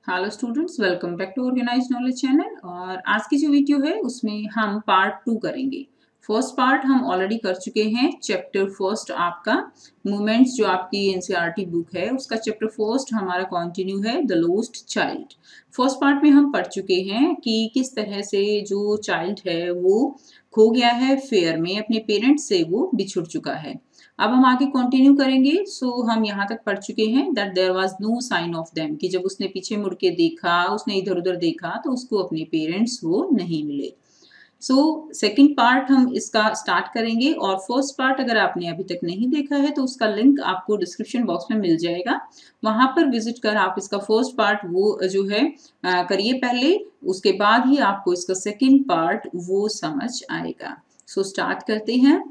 Hello students, welcome back to organise knowledge channel. और आज की जो वीडियो है उसमें हम पार्ट 2 करेंगे। फर्स्ट पार्ट हम ऑलरेडी कर चुके हैं। चैप्टर फर्स्ट आपका मूवमेंट्स, जो आपकी एनसीईआरटी बुक है उसका चैप्टर फर्स्ट हमारा कंटिन्यू है, the lost child. First part में हम पढ़ चुके हैं कि किस तरह से जो चाइल्ड है वो खो गया है फेयर में, अपने पेरेंट्स से वो बिछुड़ चुका है। अब हम आगे कंटिन्यू करेंगे। हम यहाँ तक पढ़ चुके हैं that there was no sign of them, कि जब उसने पीछे मुड़ के देखा, उसने इधर उधर देखा तो उसको अपने पेरेंट्स वो नहीं मिले। सेकंड पार्ट हम इसका स्टार्ट करेंगे। और फर्स्ट पार्ट अगर आपने अभी तक नहीं देखा है तो उसका लिंक आपको डिस्क्रिप्शन बॉक्स में मिल जाएगा, वहां पर विजिट कर आप इसका फर्स्ट पार्ट वो जो है करिए पहले, उसके बाद ही आपको इसका सेकंड पार्ट वो समझ आएगा। स्टार्ट करते हैं।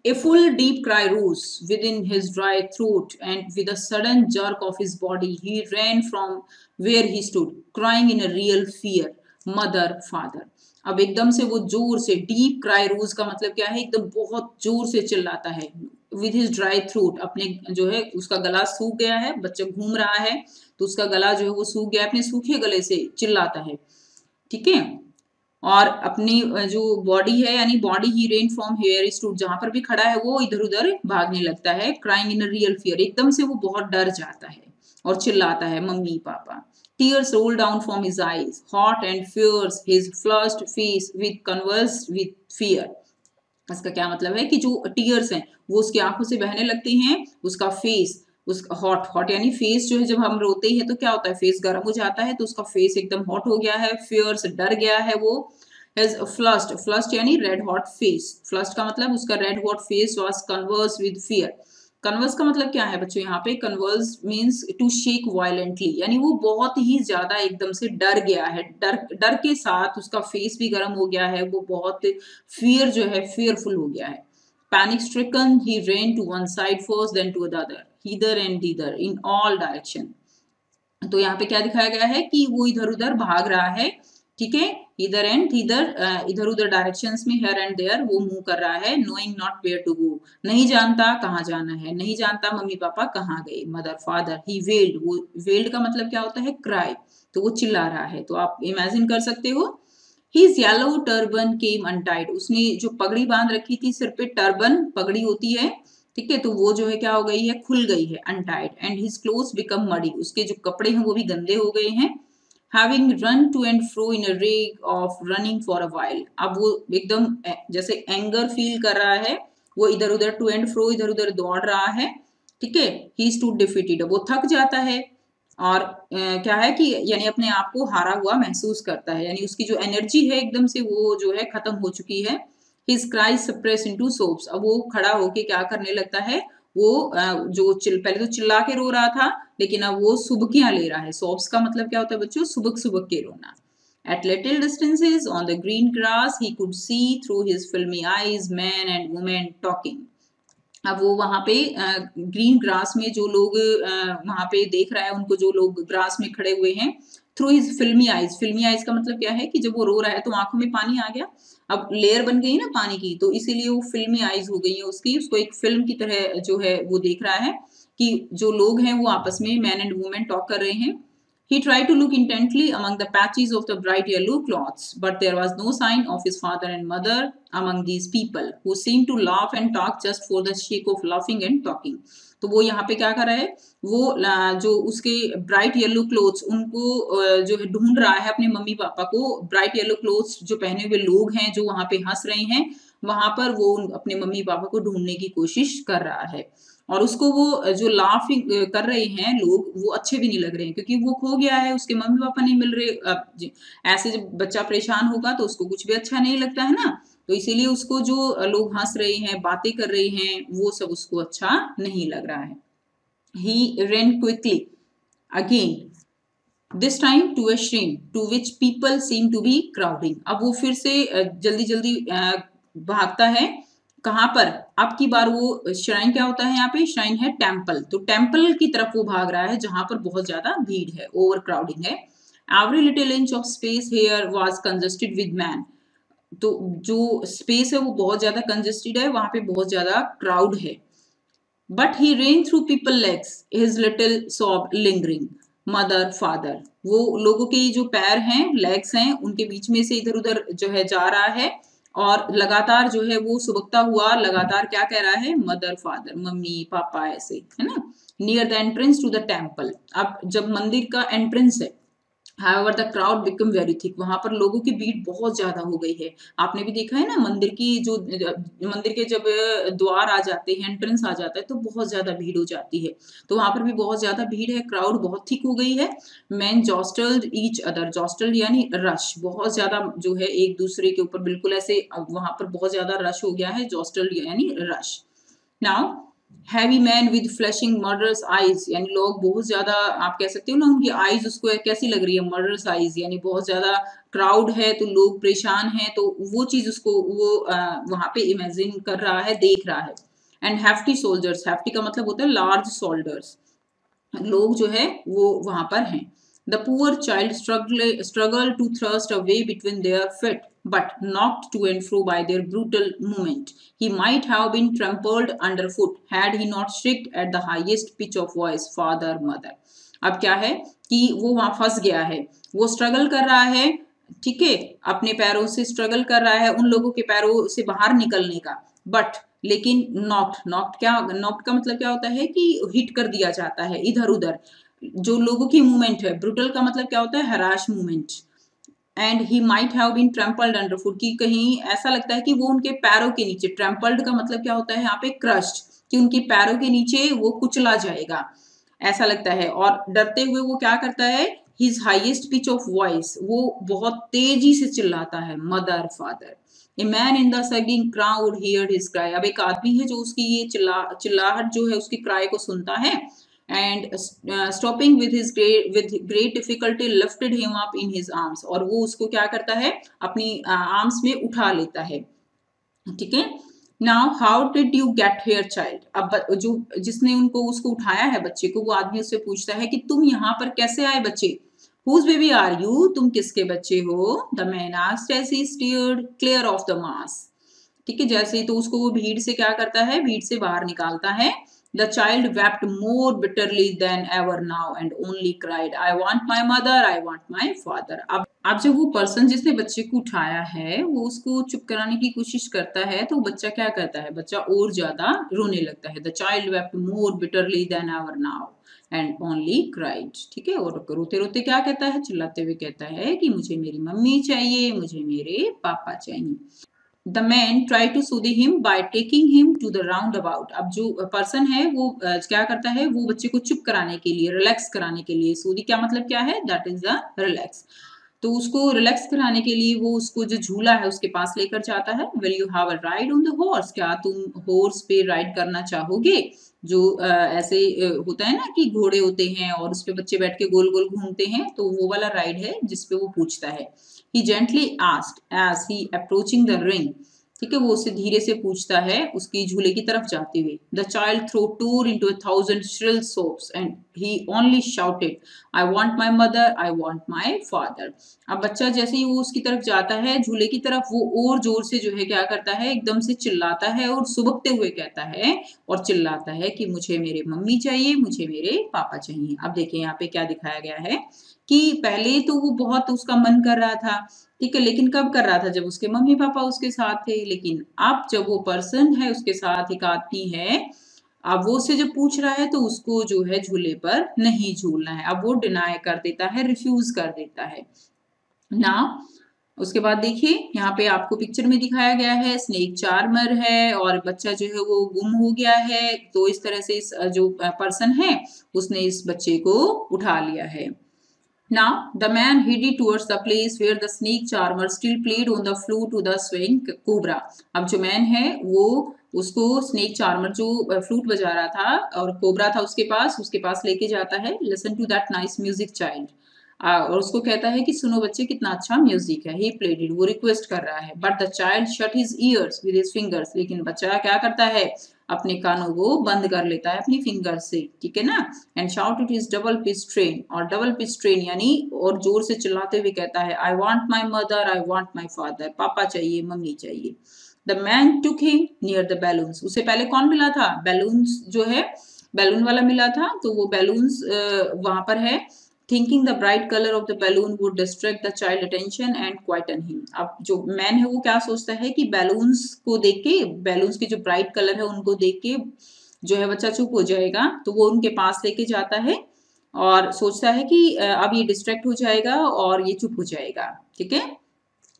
A full deep cry rose within his dry throat, and with a sudden jerk of his body, he ran from where he stood, crying in a real fear, "Mother, father." अब एकदम से वो जोर से, deep cry रोज का मतलब क्या है, एकदम बहुत जोर से चिल्लाता है। विद हिज ड्राई थ्रोट, अपने जो है उसका गला सूख गया है, बच्चा घूम रहा है तो उसका गला जो है वो सूख गया, अपने सूखे गले से चिल्लाता है। ठीक है। और अपनी जो बॉडी है, यानी body he rain from here stood, जहां पर भी खड़ा है वो इधर उधर भागने लगता है। क्राइंग इन रियल फियर, एकदम से वो बहुत डर जाता है और चिल्लाता है, "मम्मी पापा।" Tears roll down from his eyes, hot and fierce his flushed face with convulsed with fear. इसका क्या मतलब है कि जो टीयर्स हैं वो उसकी आंखों से बहने लगते हैं, उसका फेस, उसका हॉट, हॉट यानी फेस जो है, जब हम रोते हैं तो क्या होता है, फेस गर्म हो जाता है, तो उसका फेस एकदम हॉट हो गया है, फियर्स डर गया है वो। हिज फ्लश्ड, फ्लश्ड यानी रेड हॉट फेस, फ्लश्ड का मतलब उसका red hot face was convulse with fear. Convulse का मतलब क्या है बच्चों, यहाँ पे convulse means to shake violently, यानी वो बहुत ही ज्यादा एकदम से डर गया है, डर डर के साथ उसका फेस भी गर्म हो गया है, वो बहुत फियर जो है, फियरफुल हो गया है। Panic stricken he ran to one side first, then to the other, hither and thither in all direction। तो यहाँ पे क्या दिखाया गया है कि वो इधर उधर भाग रहा है। ठीक है। इधर एंड इधर, इधर उधर डायरेक्शंस में, हेयर एंड देयर वो मूव कर रहा है। Knowing not where to go, नहीं जानता कहाँ जाना है, नहीं जानता मम्मी पापा कहाँ गए। मदर फादर ही वेल्ड, वो वेल्ड का मतलब क्या होता है, क्राई, तो वो चिल्ला रहा है। तो आप इमेजिन कर सकते हो। His yellow turban came untied, उसने जो पगड़ी बांध रखी थी सिर पे, टर्बन पगड़ी होती है, ठीक है, तो वो जो है क्या हो गई है, खुल गई है, untied. And his clothes become muddy, उसके जो कपड़े हैं वो भी गंदे हो गए हैं। Having run to and fro in a rag of running for a while, अब वो एकदम जैसे एंगर फील कर रहा है, वो इधर उधर टू एंड फ्रो, इधर उधर दौड़ रहा है। ठीक है। ही स्टूड डिफीटेड, वो थक जाता है। और क्या है कि यानी अपने आप को हारा हुआ महसूस करता है, यानी उसकी जो एनर्जी है एकदम से वो जो है खत्म हो चुकी है। हिज क्राइज सप्रेस इनटू सोब्स, अब वो खड़ा होके क्या करने लगता है, वो जो पहले तो चिल्ला के रो रहा था, लेकिन अब वो सुबकियां ले रहा है। सोब्स का मतलब क्या होता है बच्चों, सुबक सुबक के रोना। At little distances on the green grass, he could see through his filmy eyes men and women talking। अब वो वहां पे ग्रीन ग्रास में जो लोग वहां पे देख रहा है, उनको जो लोग ग्रास में खड़े हुए हैं, थ्रू हिज फिल्मी आईज। फिल्मी आईज का मतलब क्या है कि जब वो रो रहा है तो आंखों में पानी आ गया, अब लेयर बन गई ना पानी की, तो इसीलिए वो फिल्मी आईज हो गई है उसकी, उसको एक फिल्म की तरह जो है वो देख रहा है कि जो लोग हैं वो आपस में, मैन एंड वुमेन टॉक कर रहे हैं। He tried to look intently among the patches of the bright yellow cloths, but there was no sign of his father and mother among these people, who seemed to laugh and talk just for the sake of laughing and talking। तो वो यहाँ पे क्या कर रहा है, वो जो उसके ब्राइट येलो क्लोथ्स, उनको जो है ढूंढ रहा है, अपने मम्मी पापा को। ब्राइट येलो क्लोथ्स जो पहने हुए लोग हैं जो वहां पे हंस रहे हैं, वहां पर वो अपने मम्मी पापा को ढूंढने की कोशिश कर रहा है। और उसको वो जो लाफिंग कर रहे हैं लोग, वो अच्छे भी नहीं लग रहे हैं, क्योंकि वो खो गया है, उसके मम्मी पापा नहीं मिल रहे। अब ऐसे जब बच्चा परेशान होगा तो उसको कुछ भी अच्छा नहीं लगता है ना, तो इसीलिए उसको जो लोग हंस रहे हैं, बातें कर रहे हैं, वो सब उसको अच्छा नहीं लग रहा है। ही ran quickly again, this time to a shrine to which people seem to be crowding। अब वो फिर से जल्दी जल्दी भागता है। कहां पर, अब की बार वो श्राइन क्या होता है, यहाँ पे श्राइन है टेम्पल, तो टेम्पल की तरफ वो भाग रहा है जहां पर बहुत ज्यादा भीड़ है, ओवर क्राउडिंग है। Every little inch of space here was congested with man, तो जो स्पेस है वो बहुत ज्यादा कंजेस्टेड है, वहां पे बहुत ज्यादा क्राउड है। But he ran through people's legs, his little sob lingering. Mother, father. वो लोगों के जो पैर हैं, लेग्स हैं, उनके बीच में से इधर उधर जो है जा रहा है और लगातार जो है वो सुबकता हुआ लगातार क्या कह रहा है, मदर फादर, मम्मी पापा, ऐसे है ना. Near the entrance to the temple. अब जब मंदिर का एंट्रेंस है, However, the crowd become very thick. वहां पर लोगों की भीड़ बहुत ज्यादा हो गई है. आपने भी देखा है ना, मंदिर की जो मंदिर के जब द्वार आ जाते हैं, एंट्रेंस आ जाता है, तो बहुत ज्यादा भीड़ हो जाती है. तो वहां पर भी बहुत ज्यादा भीड़ है, क्राउड बहुत थिक हो गई है. Man jostled each other. Jostled यानी रश, बहुत ज्यादा जो है एक दूसरे के ऊपर बिल्कुल ऐसे वहां पर बहुत ज्यादा रश हो गया है. जॉस्टल्ड यानी rush. Now heavy man with flashing murderous eyes, यानी लोग बहुत ज्यादा, आप कह सकते हो ना, उनकी आईज उसको कैसी लग रही है, मर्डरस आईज, यानी बहुत ज्यादा क्राउड है तो लोग परेशान हैं, तो वो चीज उसको वो वहां पे इमेजिन कर रहा है, देख रहा है. And hefty soldiers. हैफ्टी का मतलब होता है लार्ज सोल्जर्स. लोग जो है वो वहां पर हैं. The poor child struggle to thrust a way between their feet, but knocked to and fro by their brutal movement. He might have been trampled underfoot had he not shrieked at the highest pitch of voice, Father, Mother. अब क्या है कि वो वहां फंस गया है, वो स्ट्रगल कर रहा है, ठीक है, अपने पैरों से स्ट्रगल कर रहा है, उन लोगों के पैरों से बाहर निकलने का. बट लेकिन नॉक्ड, नॉक्ड क्या, नॉक्ड का मतलब क्या होता है कि हिट कर दिया जाता है इधर उधर. जो लोगों की मूवमेंट है, ब्रूटल का मतलब क्या होता है, harsh movement. And he might have been trampled under foot, की कहीं ऐसा लगता है कि वो उनके पैरों के नीचे, ट्रैम्पल्ड का मतलब क्या होता है यहाँ पे, क्रश्ड, कि उनके पैरों के नीचे वो कुचला जाएगा, ऐसा लगता है. और डरते हुए वो क्या करता है, his highest pitch of voice, वो बहुत तेजी से चिल्लाता है, mother father. A man in the surging crowd heard his cry. अब एक आदमी है जो उसकी ये चिल्लाहट जो है, उसकी क्राई को सुनता है. And stopping with great difficulty lifted him up in his arms. और वो उसको क्या करता है, अपनी आर्म्स में उठा लेता है, ठीक है. Now how did you get here child. अब जो जिसने उनको उसको उठाया है बच्चे को, वो आदमी उससे पूछता है कि तुम यहाँ पर कैसे आए बच्चे. Whose baby are you? तुम किसके बच्चे हो? The man asked as he steered clear of the mass. ठीक है, जैसे ही तो उसको वो भीड़ से क्या करता है, भीड़ से बाहर निकालता है. The child wept more bitterly than ever now and only cried, I want my mother, I want my father. अब जब वो पर्सन जिसने बच्चे को उठाया है वो उसको चुप कराने की कोशिश करता है, तो बच्चा क्या करता है, बच्चा और ज्यादा रोने लगता है. The child wept more bitterly then ever now and only cried. ठीक है, और रोते रोते क्या कहता है, चिल्लाते हुए कहता है कि मुझे मेरी मम्मी चाहिए, मुझे मेरे पापा चाहिए. The man try to soothe him by taking him to the round about. अब जो पर्सन है वो क्या करता है, वो बच्चे को चुप कराने के लिए, रिलैक्स कराने के लिए, सूदी क्या मतलब क्या है, दैट इज द रिलैक्स. तो उसको रिलैक्स कराने के लिए वो उसको जो झूला है उसके पास लेकर जाता है. Will you have a ride on the horse. क्या तुम हॉर्स पे राइड करना चाहोगे. जो ऐसे होता है ना कि घोड़े होते हैं और उस पे बच्चे बैठ के गोल गोल घूमते हैं, तो वो वाला राइड है जिसपे वो पूछता है. He gently asked as he approaching the ring. ठीक है, वो उससे धीरे से पूछता है उसकी झूले की तरफ जाते हुए. The child threw tore into 1,000 shrill sobs and he only shouted, I want my mother, I want my father. अब बच्चा जैसे ही वो उसकी तरफ जाता है झूले की तरफ, वो और जोर से जो है क्या करता है, एकदम से चिल्लाता है और सुबकते हुए कहता है और चिल्लाता है कि मुझे मेरे मम्मी चाहिए, मुझे मेरे पापा चाहिए. अब देखिए यहाँ पे क्या दिखाया गया है कि पहले तो वो बहुत उसका मन कर रहा था, ठीक है, लेकिन कब कर रहा था, जब उसके मम्मी पापा उसके साथ थे. लेकिन अब जब वो पर्सन है उसके साथ, एक आदमी है, अब वो उससे जब पूछ रहा है तो उसको जो है झूले पर नहीं झूलना है. अब वो डिनाई कर देता है, रिफ्यूज कर देता है ना. उसके बाद देखिए यहाँ पे आपको पिक्चर में दिखाया गया है, स्नेक चार्मर है और बच्चा जो है वो गुम हो गया है. तो इस तरह से इस जो पर्सन है उसने इस बच्चे को उठा लिया है. Now, the man headed towards the place where the snake charmer still played on the flute to the swing cobra. अब जो मैन है वो उसको स्नेक चार्मर जो फ्लूट बजा रहा था और कोबरा था उसके पास लेके जाता है. Listen to that nice music child. और उसको कहता है कि सुनो बच्चे कितना अच्छा म्यूजिक है. ही प्लेड इट, वो रिक्वेस्ट कर रहा है. But the child shut his years with his fingers. लेकिन बच्चा क्या करता है, अपने कानों को बंद कर लेता है अपनी फिंगर से, ठीक है ना. And shout it is double pitch train. और डबल पिच ट्रेन यानी और जोर से चिल्लाते हुए कहता है, I want my mother, I want my father. पापा चाहिए, मम्मी चाहिए. The man took him near the balloons. उसे पहले कौन मिला था? बैलून्स जो है, बैलून वाला मिला था, तो वो बैलून्स वहां पर है। Thinking the bright colour of the balloon would distract the child attention and quieten him. अब जो मैन है वो क्या सोचता है कि बैलून्स को देख के, बैलून्स के जो ब्राइट कलर है उनको देख के जो है बच्चा चुप हो जाएगा, तो वो उनके पास लेके जाता है और सोचता है कि अब ये डिस्ट्रैक्ट हो जाएगा और ये चुप हो जाएगा, ठीक है।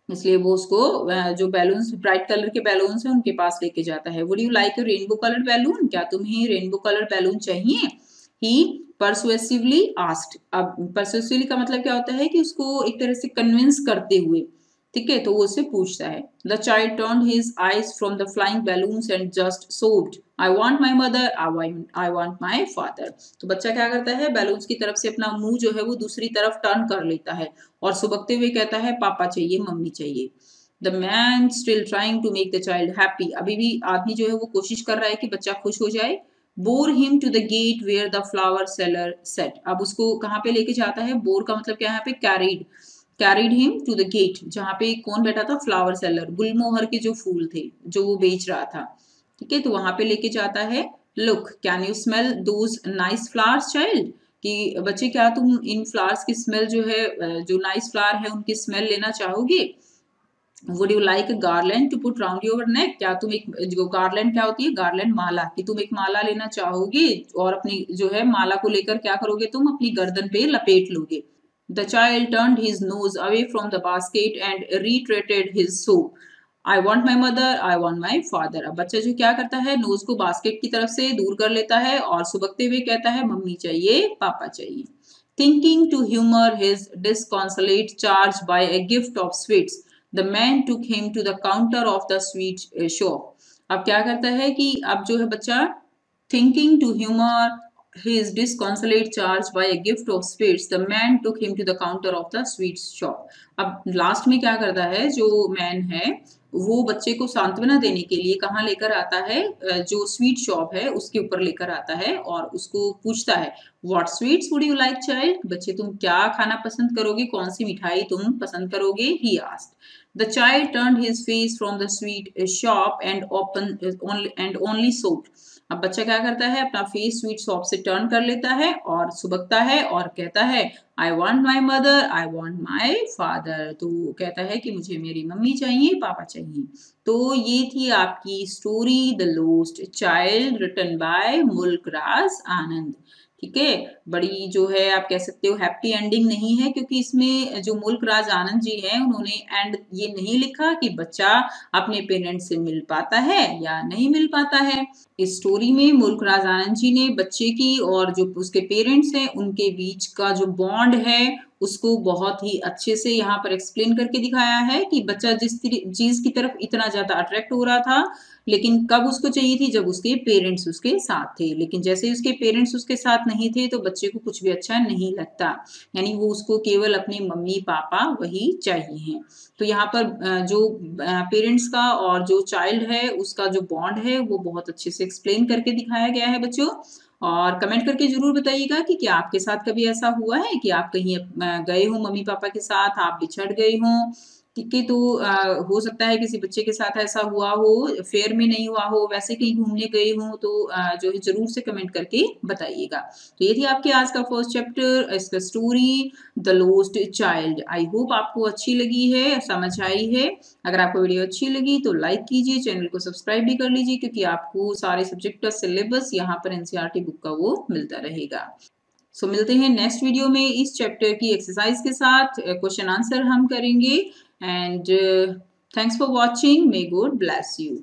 इसलिए वो उसको जो बैलून्स, ब्राइट कलर के बैलून्स हैं उनके पास लेके जाता है। Would you like a rainbow coloured balloon? क्या तुम्हें रेनबो कलर्ड बैलून चाहिए? ही परसुएसिवली आस्क्ड। अब परसुएसिवली का मतलब क्या होता है कि उसको एक तरह से कन्विंस करते हुए, ठीक है, तो वो उससे पूछता है। The child turned his eyes from the flying balloons and just sobbed, I want my mother, I want my father. तो बच्चा क्या करता है, बैलून्स की तरफ से अपना मुंह जो है वो दूसरी तरफ टर्न कर लेता है और सुबकते हुए कहता है पापा चाहिए, मम्मी चाहिए। The man still trying to make the child happy. अभी भी आदमी जो है वो कोशिश कर रहा है कि बच्चा खुश हो जाए। Bore him to the gate where the flower seller sat. अब उसको कहाँ पे लेके जाता है? बोर का मतलब क्या है यहाँ पे? Carried. Carried him to the gate, जहाँ पे कौन बैठा था? फ्लावर सेलर, गुलमोहर के जो फूल थे जो वो बेच रहा था, ठीक है, तो वहां पे लेके जाता है। Look can you smell those nice flowers child? कि बच्चे क्या तुम इन फ्लावर्स की स्मेल जो है, जो नाइस फ्लावर है उनकी स्मेल लेना चाहोगे? Would you like garland to put round your neck? क्या तुम एक, जो गार्लैंड क्या होती है? गार्लैंड माला, कि तुम एक माला लेना चाहोगे और अपनी जो है माला को लेकर क्या करोगे? तुम अपनी गर्दन पे लपेट लोगे। The child turned his nose away from the basket and reiterated his sob. I want my mother, I want my father. अब बच्चा जो क्या करता है, नोज को बास्केट की तरफ से दूर कर लेता है और सुबकते हुए कहता है मम्मी चाहिए, पापा चाहिए। Thinking to humour his disconsolate charge by a gift of sweets, the man took him to the counter of the sweet shop. अब क्या करता है कि अब जो है बच्चा, thinking to humour his disconsolate charge by a gift of sweets, the man took him to the counter of the sweets shop. अब लास्ट में क्या करता है, जो मैन है वो बच्चे को सांत्वना देने के लिए कहाँ लेकर आता है? जो स्वीट शॉप है उसके ऊपर लेकर आता है और उसको पूछता है what sweets would you like child? बच्चे तुम क्या खाना पसंद करोगे, कौन सी मिठाई तुम पसंद करोगे? He asked. The child turned his face from the sweet shop and only soaked. अब बच्चा क्या करता है, अपना फेस स्वीट शॉप से टर्न कर लेता है और सुबकता है और कहता है I want my mother, I want my father. तो कहता है कि मुझे मेरी मम्मी चाहिए, पापा चाहिए। तो ये थी आपकी story the lost child, written by Mulk Raj आनंद। ठीक है, बड़ी जो है आप कह सकते हो हैप्पी एंडिंग नहीं है, क्योंकि इसमें जो मुल्क राज आनंद जी हैं उन्होंने एंड ये नहीं लिखा कि बच्चा अपने पेरेंट्स से मिल पाता है या नहीं मिल पाता है। इस स्टोरी में मुल्क राज आनंद जी ने बच्चे की और जो उसके पेरेंट्स हैं उनके बीच का जो बॉन्ड है उसको बहुत ही अच्छे से यहाँ पर एक्सप्लेन करके दिखाया है कि बच्चा जिस चीज की तरफ इतना ज्यादा अट्रैक्ट हो रहा था, लेकिन कब उसको चाहिए थी? जब उसके पेरेंट्स उसके साथ थे। लेकिन जैसे उसके पेरेंट्स उसके साथ नहीं थे तो बच्चे को कुछ भी अच्छा नहीं लगता, यानी वो उसको केवल अपने मम्मी पापा वही चाहिए। तो यहाँ पर जो पेरेंट्स का और जो चाइल्ड है उसका जो बॉन्ड है वो बहुत अच्छे से एक्सप्लेन करके दिखाया गया है बच्चों। और कमेंट करके जरूर बताइएगा कि क्या आपके साथ कभी ऐसा हुआ है कि आप कहीं गए हो मम्मी पापा के साथ, आप बिछड़ गए हो, ठीक है, तो हो सकता है किसी बच्चे के साथ ऐसा हुआ हो, फेयर में नहीं हुआ हो, वैसे कहीं घूमने गए हो, तो जो है जरूर से कमेंट करके बताइएगा। तो ये थी आपके आज का फर्स्ट चैप्टर, इसका story the lost child. I hope आपको अच्छी लगी है, समझ आई है। अगर आपको वीडियो अच्छी लगी तो लाइक कीजिए, चैनल को सब्सक्राइब भी कर लीजिए, क्योंकि आपको सारे सब्जेक्ट का सिलेबस यहाँ पर एनसीईआरटी बुक का वो मिलता रहेगा। सो मिलते हैं नेक्स्ट वीडियो में इस चैप्टर की एक्सरसाइज के साथ, क्वेश्चन आंसर हम करेंगे। And thanks for watching. May God bless you.